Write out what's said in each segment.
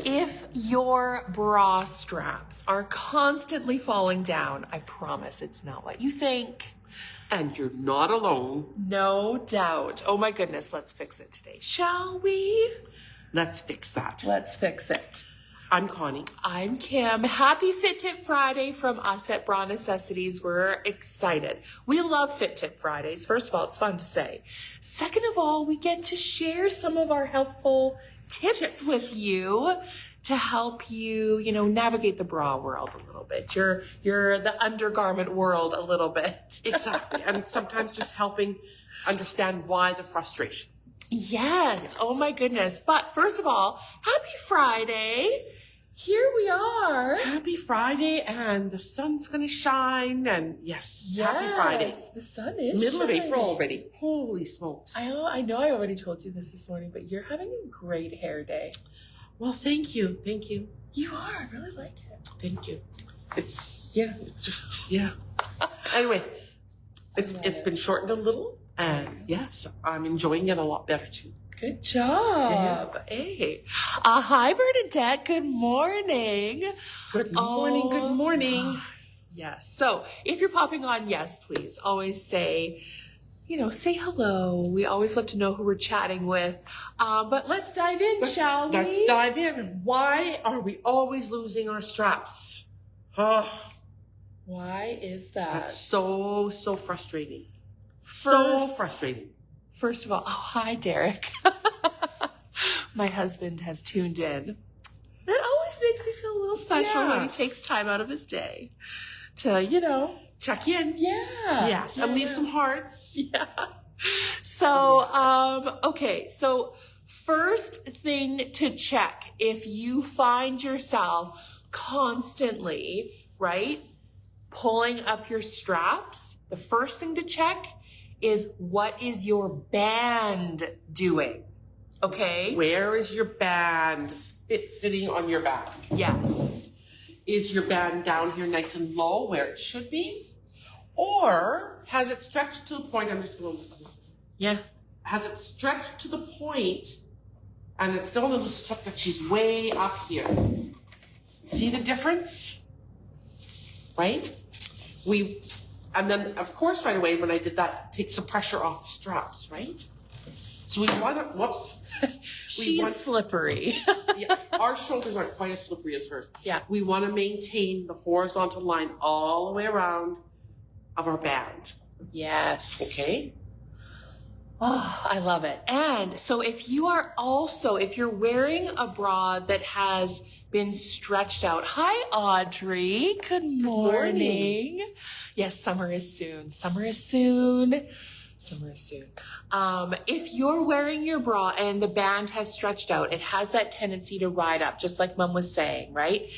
If your bra straps are constantly falling down, I promise it's not what you think. And you're not alone. No doubt. Oh my goodness, let's fix it today, shall we? Let's fix that. Let's fix it. I'm Connie. I'm Kim. Happy Fit Tip Friday from us at Bra Necessities. We're excited. We love Fit Tip Fridays. First of all, it's fun to say. Second of all, we get to share some of our helpful tips with you to help you, navigate the bra world a little bit. You're the undergarment world a little bit. Exactly. And sometimes just helping understand why the frustration. Yes. Yeah. Oh my goodness. But first of all, happy Friday. Here we are. Happy Friday, and the sun's going to shine, and yes, happy Friday. The sun is Middle shining. of April already. Holy smokes. I know I already told you this morning, but you're having a great hair day. Well, thank you. Thank you. You are. I really like it. Thank you. It's just. Anyway, it's been shortened a little, and yes, I'm enjoying it a lot better too. Good job. Yeah. Hey. Hi, Bernadette. Good morning. Good morning. Good morning. Yes. So if you're popping on, yes, please always say hello. We always love to know who we're chatting with. But let's dive in, shall we? Let's dive in. Why are we always losing our straps? Why is that? That's so frustrating. So frustrating. First of all, hi, Derek. My husband has tuned in. That always makes me feel a little special when he takes time out of his day to, check in. Yeah. Yes, and leave some hearts. Yeah. So, okay. So first thing to check, if you find yourself constantly, right, pulling up your straps, the first thing to check is what is your band doing? Okay? Where is your band sitting on your back? Yes. Is your band down here nice and low where it should be? Or has it stretched to the point, I'm just going to listen. Yeah. Has it stretched to the point and it's still a little stuck that she's way up here? See the difference? Right? And then, of course, right away, when I did that, takes the pressure off the straps, right? So we want to, whoops. She's slippery. Yeah, our shoulders aren't quite as slippery as hers. Yeah. We want to maintain the horizontal line all the way around of our band. Yes. Okay? Oh, I love it. And so if you're wearing a bra that has been stretched out. Hi, Audrey. Good morning. Yes, summer is soon. Summer is soon. If you're wearing your bra and the band has stretched out, it has that tendency to ride up, just like Mom was saying, right?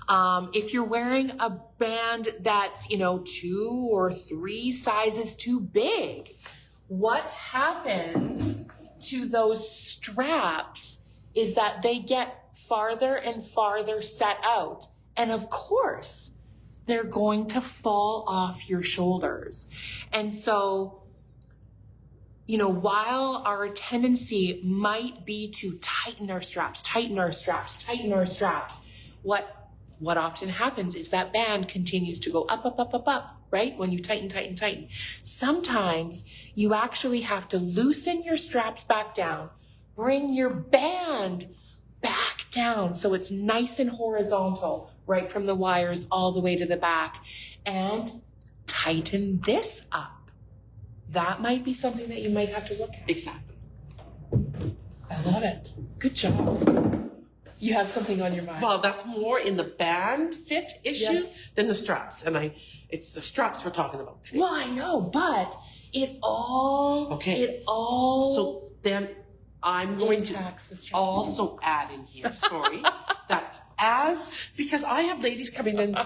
If you're wearing a band that's, 2 or 3 sizes too big, what happens to those straps is that they get farther and farther set out. And of course, they're going to fall off your shoulders. And so, while our tendency might be to tighten our straps, what often happens is that band continues to go up, right? When you tighten. Sometimes you actually have to loosen your straps back down, bring your band back down so it's nice and horizontal, right from the wires all the way to the back, and tighten this up. That might be something that you might have to look at. Exactly. I love it. Good job. You have something on your mind. Well, that's more in the band fit issue than the straps. And it's the straps we're talking about today. Well, I know, but it all. So then I'm going to also add in here, because I have ladies coming in.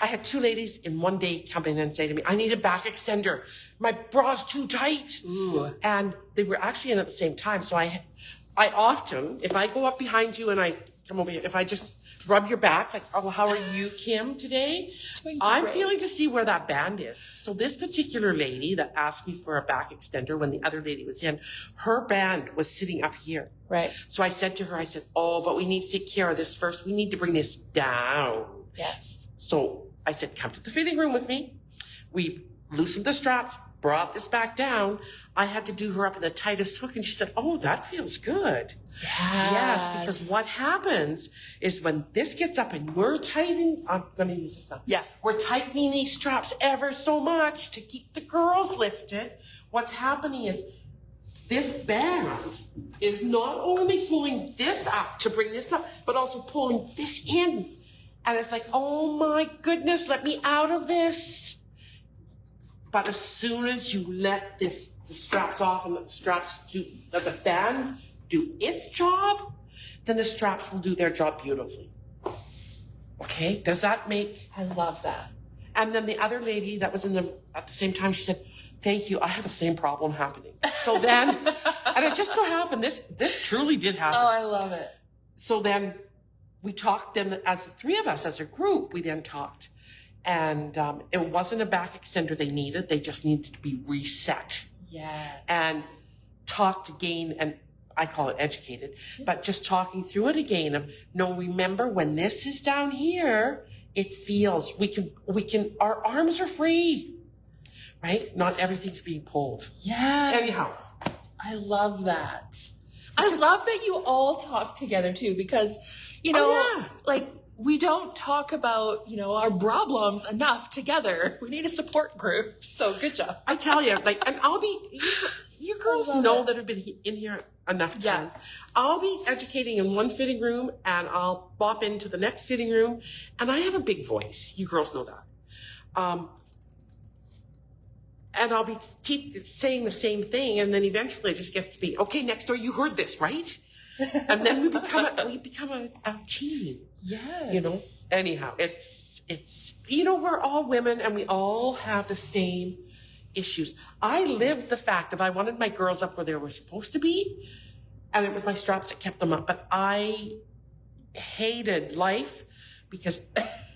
I had 2 ladies in one day come in and say to me, I need a back extender. My bra's too tight. Ooh. And they were actually in at the same time. So I often, if I go up behind you and I come over here, if I just rub your back, like, oh, how are you, Kim, today? Doing I'm great. feeling to see where that band is. So this particular lady that asked me for a back extender when the other lady was in, her band was sitting up here. Right. So I said to her, I said, oh, but we need to take care of this first. We need to bring this down. Yes. So I said, come to the fitting room with me. We loosened the straps, brought this back down. I had to do her up in the tightest hook, and she said, oh, that feels good. Yes, because what happens is when this gets up and we're tightening, I'm going to use this now. Yeah. We're tightening these straps ever so much to keep the girls lifted. What's happening is this band is not only pulling this up to bring this up, but also pulling this in. And it's like, oh my goodness, let me out of this. But as soon as you let the straps off and let the band do its job, then the straps will do their job beautifully. Okay, does that make? I love that. And then the other lady that was at the same time, she said, thank you, I have the same problem happening. So then, and it just so happened, this truly did happen. Oh, I love it. So then we talked, then as the three of us, as a group, we then talked. And it wasn't a back extender they needed. They just needed to be reset. Yes. And talked again, and I call it educated, but just talking through it again of, no, remember when this is down here, it feels, we can, our arms are free, right? Not everything's being pulled. Yes. Anyhow. I love that. I love that you all talk together too, because, you know, Oh, yeah. like, we don't talk about, you know, our problems enough together. We need a support group. So good job. I tell you, like, and you girls love know it. that have been in here enough Yeah. times. I'll be educating in one fitting room and I'll bop into the next fitting room, and I have a big voice. You girls know that. And I'll be saying the same thing, and then eventually it just gets to be, okay, next door, you heard this, right? And then we become a team. Yes. You know, anyhow, it's, you know, we're all women and we all have the same issues. I lived the fact of I wanted my girls up where they were supposed to be, and it was my straps that kept them up. But I hated life because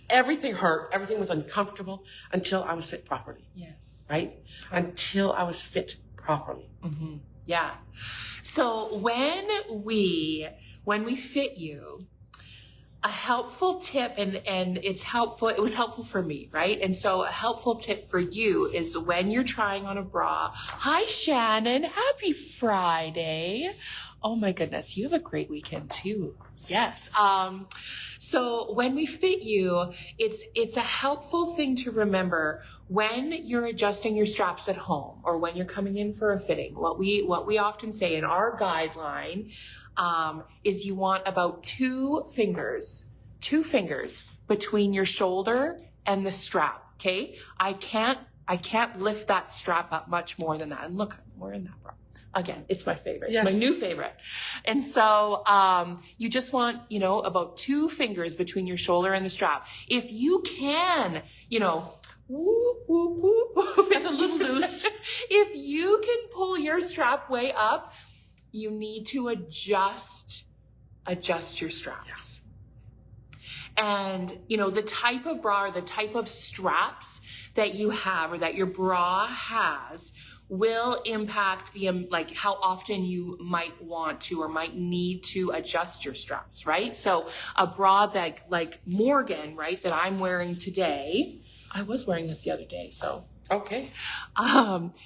everything hurt, everything was uncomfortable until I was fit properly, Yes. right? Until I was fit properly. Mm-hmm. Yeah. So when we fit you, a helpful tip, and it was helpful for me, right? And so a helpful tip for you is when you're trying on a bra. Hi, Shannon. Happy Friday. Oh my goodness. You have a great weekend too. Yes. So when we fit you, it's a helpful thing to remember when you're adjusting your straps at home or when you're coming in for a fitting. What we often say in our guideline is you want about two fingers between your shoulder and the strap. Okay. I can't lift that strap up much more than that. And look, we're in that bra. Again, it's my favorite. Yes. It's my new favorite. And so, you just want, you know, about 2 fingers between your shoulder and the strap. If you can, you know, whoop, whoop, whoop, It's a little loose. if you can pull your strap way up, you need to adjust your straps. And, you know, the type of bra or the type of straps that you have or that your bra has will impact like how often you might want to or might need to adjust your straps, right? So a bra that like Morgan, right, that I'm wearing today, I was wearing this the other day, so. Okay.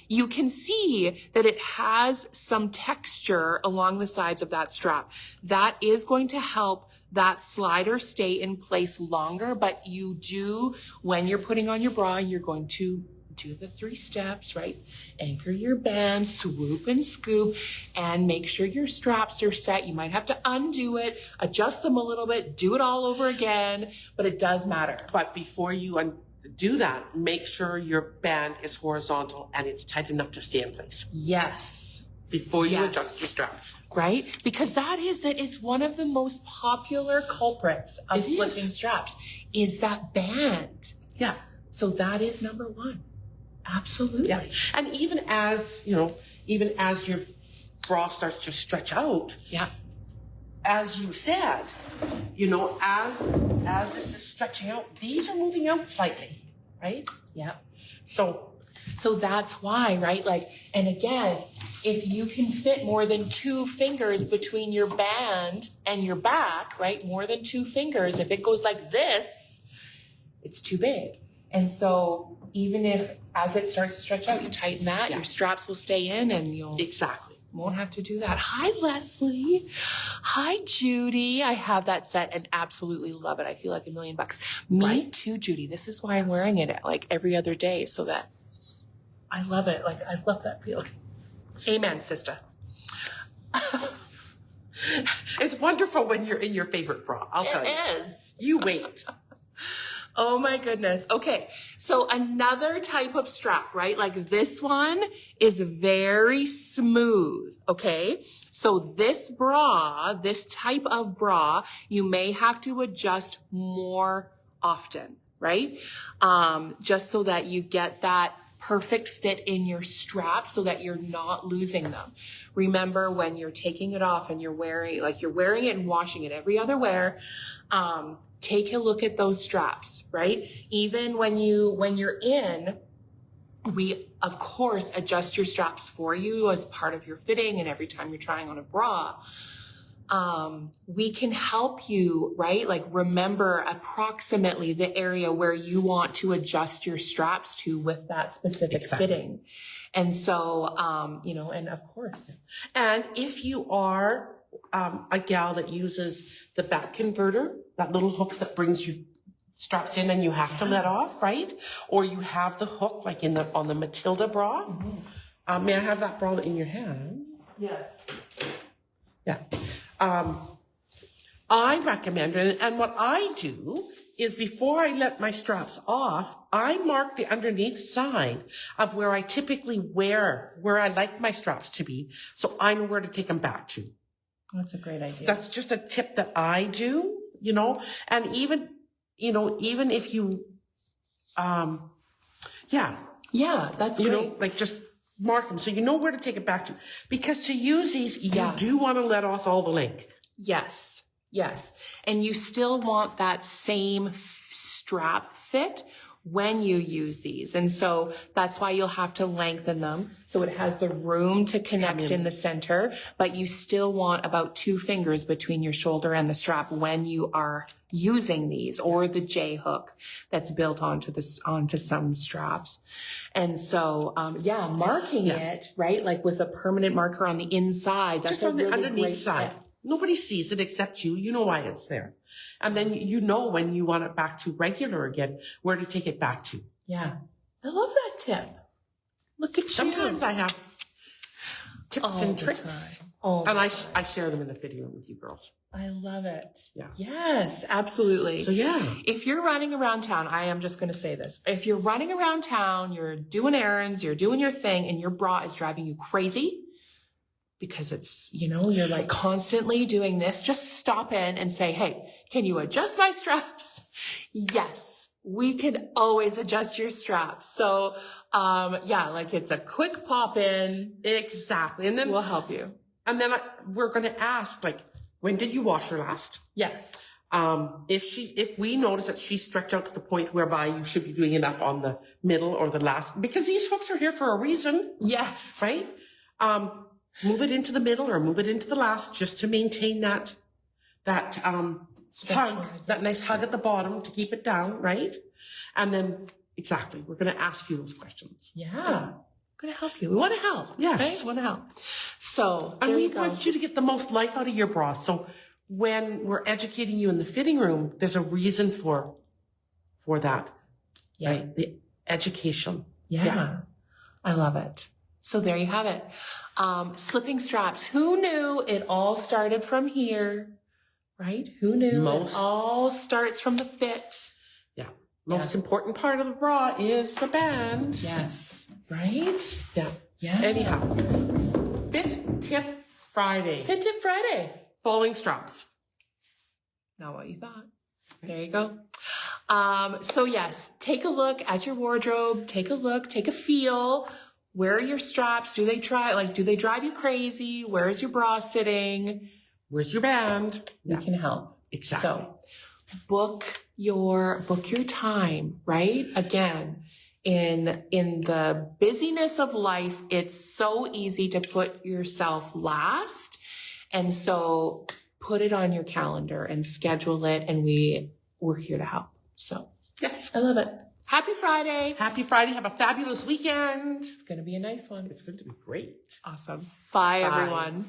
You can see that it has some texture along the sides of that strap. That is going to help that slider stay in place longer, but you do, when you're putting on your bra, you're going to do the 3 steps, right? Anchor your band, swoop and scoop, and make sure your straps are set. You might have to undo it, adjust them a little bit, do it all over again, but it does matter. But before you do that, make sure your band is horizontal and it's tight enough to stay in place. Yes. Before you Yes. adjust your straps. Right? Because it's one of the most popular culprits of It is. slipping straps is that band. Yeah. So that is number 1. Absolutely. Yeah. And even as your bra starts to stretch out, Yeah. as you said, you know, as this is stretching out, these are moving out slightly, right? Yeah. So So that's why, right? Like, and again, if you can fit more than 2 fingers between your band and your back, right? More than 2 fingers, if it goes like this, it's too big. And so even if as it starts to stretch out, you tighten that, your straps will stay in and you'll exactly. won't have to do that. Hi, Leslie. Hi, Judy. I have that set and absolutely love it. I feel like $1,000,000. Me Right. too, Judy. This is why I'm wearing it like every other day so that I love it. Like, I love that feeling. Amen, sister. It's wonderful when you're in your favorite bra. I'll tell you. It is. You wait. Oh my goodness. Okay. So another type of strap, right? Like this one is very smooth. Okay. So this bra, this type of bra, you may have to adjust more often, right? Just so that you get that perfect fit in your strap so that you're not losing them. Remember when you're taking it off and you're wearing it and washing it every other wear, take a look at those straps, right? Even when you're in, we of course adjust your straps for you as part of your fitting and every time you're trying on a bra. We can help you, right? Like remember approximately the area where you want to adjust your straps to with that specific fitting. And so, you know, and of course. And if you are a gal that uses the back converter, that little hooks that brings you straps in and you have to let off, right? Or you have the hook like on the Matilda bra. Mm-hmm. May I have that bra in your hand? Yes. Yeah. I recommend, and what I do is before I let my straps off, I mark the underneath side of where I typically where I like my straps to be, so I know where to take them back to. That's a great idea. That's just a tip that I do, you know, and even if you, yeah, that's you great. know, like just mark them so you know where to take it back to, because to use these, you do want to let off all the length. Yes. Yes. And you still want that same strap fit when you use these. And so that's why you'll have to lengthen them. So it has the room to connect in the center, but you still want about 2 fingers between your shoulder and the strap when you are using these, or the J hook that's built onto some straps. And so, marking it, right? Like with a permanent marker on the inside, that's just a on the really underneath great side. tip. Nobody sees it except you. You know why it's there. And then you know when you want it back to regular again, where to take it back to. Yeah. I love that tip. Look at you. Sometimes I have tips All and the tricks. time. All And the time. I share them in the video with you girls. I love it. Yeah. Yes, absolutely. So yeah. If you're running around town, I am just going to say this. If you're running around town, you're doing errands, you're doing your thing, and your bra is driving you crazy, because it's, you know, you're like constantly doing this, just stop in and say, hey, can you adjust my straps? Yes, we can always adjust your straps. So, like it's a quick pop in. Exactly. And then We'll help you. And then we're going to ask, like, when did you wash her last? Yes. If we notice that she stretched out to the point whereby you should be doing it up on the middle or the last, because these hooks are here for a reason. Yes. Right? Move it into the middle or move it into the last, just to maintain that hug, that nice hug at the bottom to keep it down, right? And then, exactly, we're going to ask you those questions. Yeah. We're going to help you. We want to help. Yes. Okay? We want to help. So, And there we you go. want you to get the most life out of your bra. So when we're educating you in the fitting room, there's a reason for that, Yeah. right? The education. Yeah. I love it. So there you have it. Slipping straps. Who knew it all started from here? Right? Who knew it all starts from the fit? Yeah. Most important part of the bra is the band. Yes. Right? Yeah. Yeah. Anyhow, Fit Tip Friday. Fit Tip Friday. Falling straps. Not what you thought. There you go. So yes, take a look at your wardrobe. Take a look. Take a feel. Where are your straps? Do they drive you crazy? Where is your bra sitting? Where's your band? We can help. Exactly. So book your time, right? Again, in the busyness of life, it's so easy to put yourself last. And so put it on your calendar and schedule it, and we're here to help. So Yes. I love it. Happy Friday. Happy Friday. Have a fabulous weekend. It's going to be a nice one. It's going to be great. Awesome. Bye. Bye. Everyone.